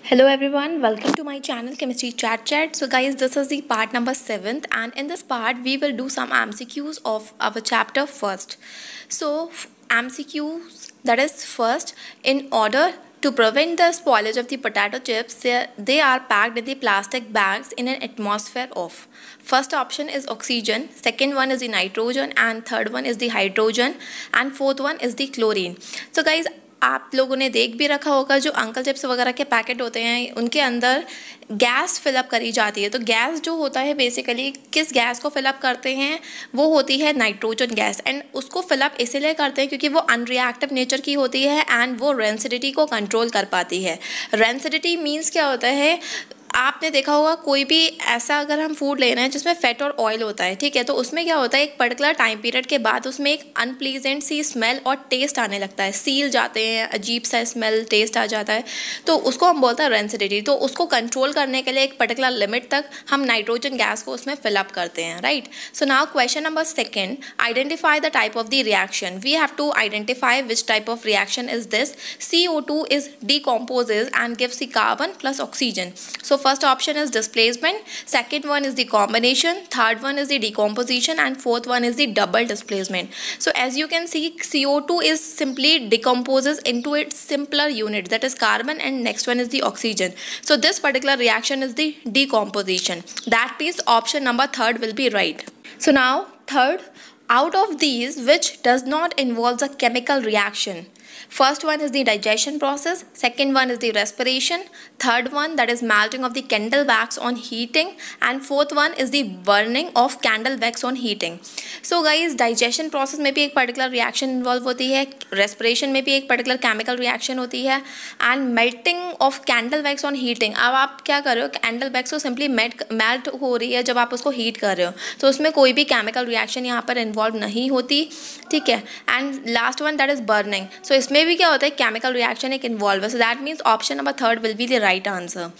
Hello everyone, welcome to my channel Chemistry Chat. So guys, this is the part number 7th, and in this part we will do some MCQs of our chapter first. So MCQs, that is first, in order to prevent the spoilage of the potato chips, they are packed in the plastic bags in an atmosphere of. First option is oxygen, second one is the nitrogen, and third one is the hydrogen, and fourth one is the chlorine. So guys, आप लोगों ने देख भी रखा होगा जो uncle chips वगैरह के पैकेट होते हैं उनके अंदर गैस फिलअप करी जाती है। तो गैस जो होता है बेसिकली किस गैस को फिलअप करते हैं, वो होती है नाइट्रोजन गैस। एंड उसको फिलअप इसलिए करते हैं क्योंकि वो अनरिएक्टिव नेचर की होती है एंड वो रेंसिडिटी को कंट्रोल कर पाती है। रेंसिडिटी मीन्स क्या होता है, आपने देखा होगा कोई भी ऐसा अगर हम फूड ले रहे हैं जिसमें फैट और ऑयल होता है, ठीक है, तो उसमें क्या होता है एक पर्टिकुलर टाइम पीरियड के बाद उसमें एक अनप्लीजेंट सी स्मेल और टेस्ट आने लगता है, सील जाते हैं, अजीब सा स्मेल टेस्ट आ जाता है, तो उसको हम बोलते हैं रेंसिडिटी। तो उसको कंट्रोल करने के लिए एक पर्टिकुलर लिमिट तक हम नाइट्रोजन गैस को उसमें फिलअप करते हैं, right. So now question number second, identify the type of the reaction. We have to identify which type of reaction is this. CO2 is decomposes and gives the carbon plus oxygen. So first option is displacement, second one is the combination, third one is the decomposition, and fourth one is the double displacement. So as you can see, CO2 is simply decomposes into its simpler units, that is carbon, and next one is the oxygen. So this particular reaction is the decomposition. That means option number third will be right. So now third, out of these which does not involve a chemical reaction. First one is the digestion process, second one is the respiration, third one that is melting of the candle wax on heating, and fourth one is the burning of candle wax on heating. So guys, digestion process में भी एक particular reaction involve होती है, respiration में भी एक particular chemical reaction होती है, and melting of candle wax on heating. अब आप क्या कर रहे हो, candle wax को simply melt हो रही है जब आप उसको heat कर रहे हो, तो उसमें कोई भी chemical reaction यहाँ पर involve नहीं होती, ठीक है। and last one that is burning. So इसमें भी क्या होता है, केमिकल रिएक्शन एक इन्वॉल्व है। So that means option number third will be the right answer.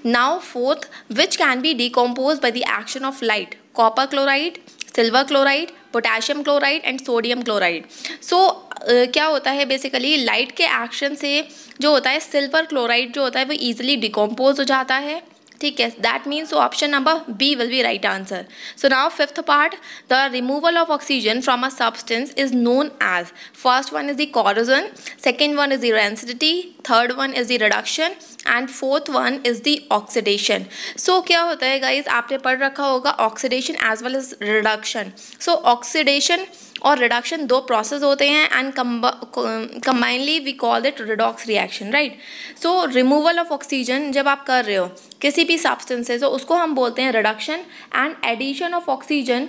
Now fourth, which can be decompose by the action of light. Copper chloride, silver chloride, potassium chloride and sodium chloride. So क्या होता है basically light के action से जो होता है silver chloride जो होता है वो ईजिली डिकम्पोज हो जाता है, ठीक है। That means option number B will be right answer. So now fifth part, the removal of oxygen from a substance is known as. First one is the corrosion, second one is the rancidity, third one is the reduction, and fourth one is the oxidation. So क्या होता है guys, आपने पढ़ रखा होगा oxidation as well as reduction. So oxidation और reduction दो process होते हैं and combinely we call it redox reaction, right. So removal of oxygen जब आप कर रहे हो किसी भी सब्सटेंस से, तो उसको हम बोलते हैं reduction, and addition of oxygen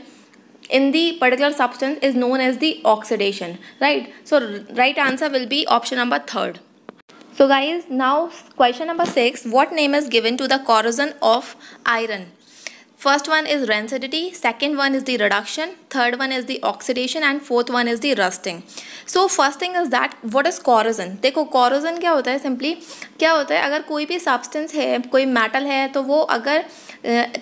in the particular substance is known as the oxidation, right. So right answer will be option number third. So guys, now question number 6, what name is given to the corrosion of iron? First one is rancidity, second one is the reduction, third one is the oxidation, and fourth one is the rusting. So first thing is that what is corrosion? देखो corrosion क्या होता है, simply क्या होता है, अगर कोई भी सब्सटेंस है, कोई मेटल है, तो वो अगर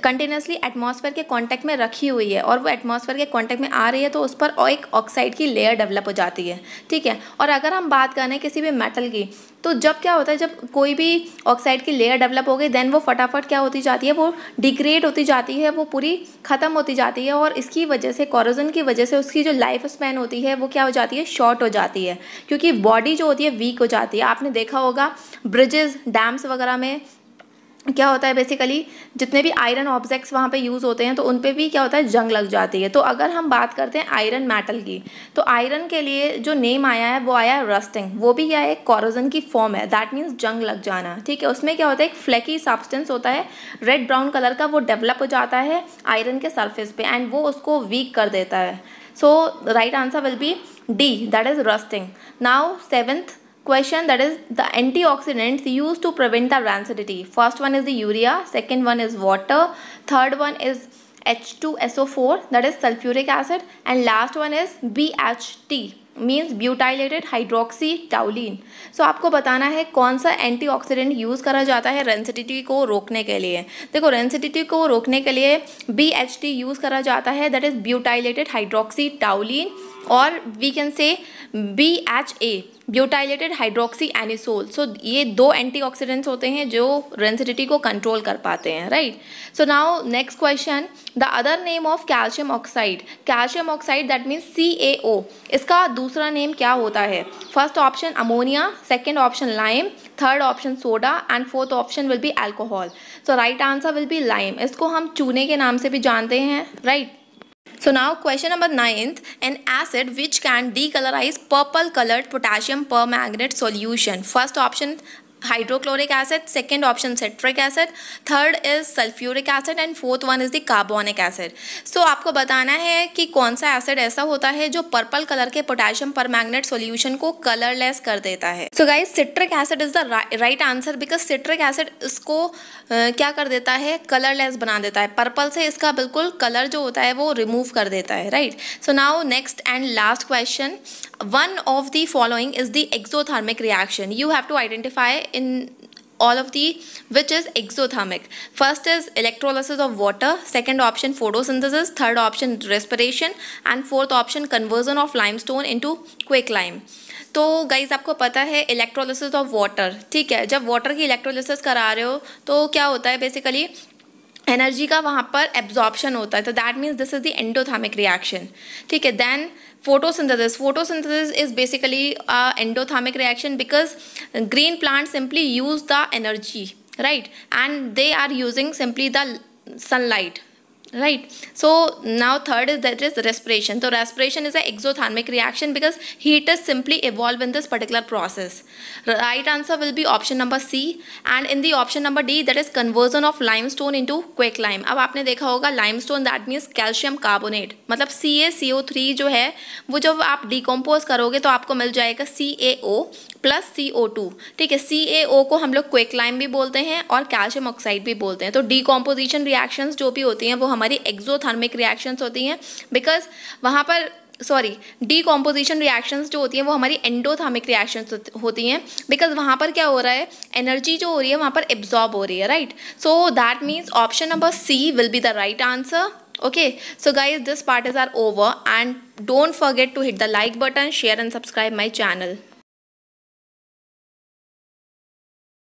कंटिन्यूसली एटमॉस्फेयर के कांटेक्ट में रखी हुई है और वो एटमॉस्फेयर के कांटेक्ट में आ रही है तो उस पर एक ऑक्साइड की लेयर डेवलप हो जाती है, ठीक है। और अगर हम बात करें किसी भी मेटल की, तो जब क्या होता है, जब कोई भी ऑक्साइड की लेयर डेवलप हो गई देन वो फटाफट क्या होती जाती है, वो डिग्रेड होती जाती है, वो पूरी ख़त्म होती जाती है, और इसकी वजह से कॉरोजन की वजह से उसकी जो लाइफ स्पैन होती है वो क्या हो जाती है, शॉर्ट हो जाती है, क्योंकि बॉडी जो होती है वीक हो जाती है। आपने देखा होगा ब्रिजेस, डैम्स वगैरह में क्या होता है, बेसिकली जितने भी आयरन ऑब्जेक्ट्स वहाँ पे यूज़ होते हैं तो उन पे भी क्या होता है, जंग लग जाती है। तो अगर हम बात करते हैं आयरन मेटल की, तो आयरन के लिए जो नेम आया है वो आया है रस्टिंग, वो भी क्या है, एक कॉरोजन की फॉर्म है, दैट मीन्स जंग लग जाना, ठीक है। उसमें क्या होता है, एक फ्लैकी सब्सटेंस होता है रेड ब्राउन कलर का, वो डेवलप हो जाता है आयरन के सरफेस पे एंड वो उसको वीक कर देता है। So right answer will be D, that is rusting. Now seventh question, that is the antioxidants used to prevent the rancidity. First one is the urea, second one is water, third one is H2SO4 that is sulfuric acid, and last one is BHT means butylated hydroxy toluene. So आपको बताना है कौन सा antioxidant use करा जाता है rancidity को रोकने के लिए। देखो रेंसिडिटी को रोकने के लिए BHT यूज़ करा जाता है, that is butylated hydroxy toluene. और we can say BHA butylated hydroxy anisole. So ये 2 एंटीऑक्सीडेंट्स होते हैं जो रेंसिडिटी को कंट्रोल कर पाते हैं, right. So now next question, the other name of calcium oxide. Calcium oxide that means CaO, इसका दूसरा नेम क्या होता है? First option ammonia, second option lime, third option soda and fourth option will be alcohol. So right answer will B lime. इसको हम चूने के नाम से भी जानते हैं, right. So now question number 9th, an acid which can decolorize purple colored potassium permanganate solution. First option hydrochloric acid, second option citric acid, third is sulfuric acid and fourth one is the carbonic acid. So आपको बताना है कि कौन सा acid ऐसा होता है जो पर्पल कलर के पोटेशियम परमैंगनेट सॉल्यूशन को कलरलेस कर देता है। So guys citric acid is the right answer because citric acid इसको क्या कर देता है, कलरलेस बना देता है, पर्पल से इसका बिल्कुल कलर जो होता है वो रिमूव कर देता है, right. So now next and last question, one of the following is the exothermic reaction. You have to identify in all of the which is exothermic. First is electrolysis of water, second option photosynthesis, third option respiration and fourth option conversion of limestone into quicklime. तो guys आपको पता है electrolysis of water, ठीक है। जब water की electrolysis करा रहे हो तो क्या होता है, बेसिकली एनर्जी का वहाँ पर एब्जॉर्प्शन होता है, तो that means this is the endothermic reaction, ठीक है। Then photosynthesis is basically a endothermic reaction because green plants simply use the energy, right, and they are using simply the sunlight, right. So now third is that is respiration. So respiration is an exothermic reaction because heat is simply evolved in this particular process. Right answer will be option number C, and in the option number D that is conversion of limestone into quicklime. अब आपने देखा होगा limestone that means calcium carbonate, मतलब CaCO3 जो है वो जब आप डिकम्पोज करोगे तो आपको मिल जाएगा CaO प्लस CO2, ठीक है। CaO को हम लोग क्विकलाइम भी बोलते हैं और कैल्शियम ऑक्साइड भी बोलते हैं। तो डीकम्पोजिशन रिएक्शंस जो भी होती हैं वो हमारी एक्सोथर्मिक रिएक्शंस होती हैं बिकॉज वहाँ पर डीकम्पोजिशन रिएक्शंस जो होती हैं वो हमारी एंडोथर्मिक रिएक्शंस होती हैं बिकॉज वहाँ पर क्या हो रहा है, एनर्जी जो हो रही है वहाँ पर एब्जॉर्ब हो रही है, right. So that means option number C will be the right answer. Okay, so guys, this part is over and don't forget to hit the like button, share and subscribe my channel.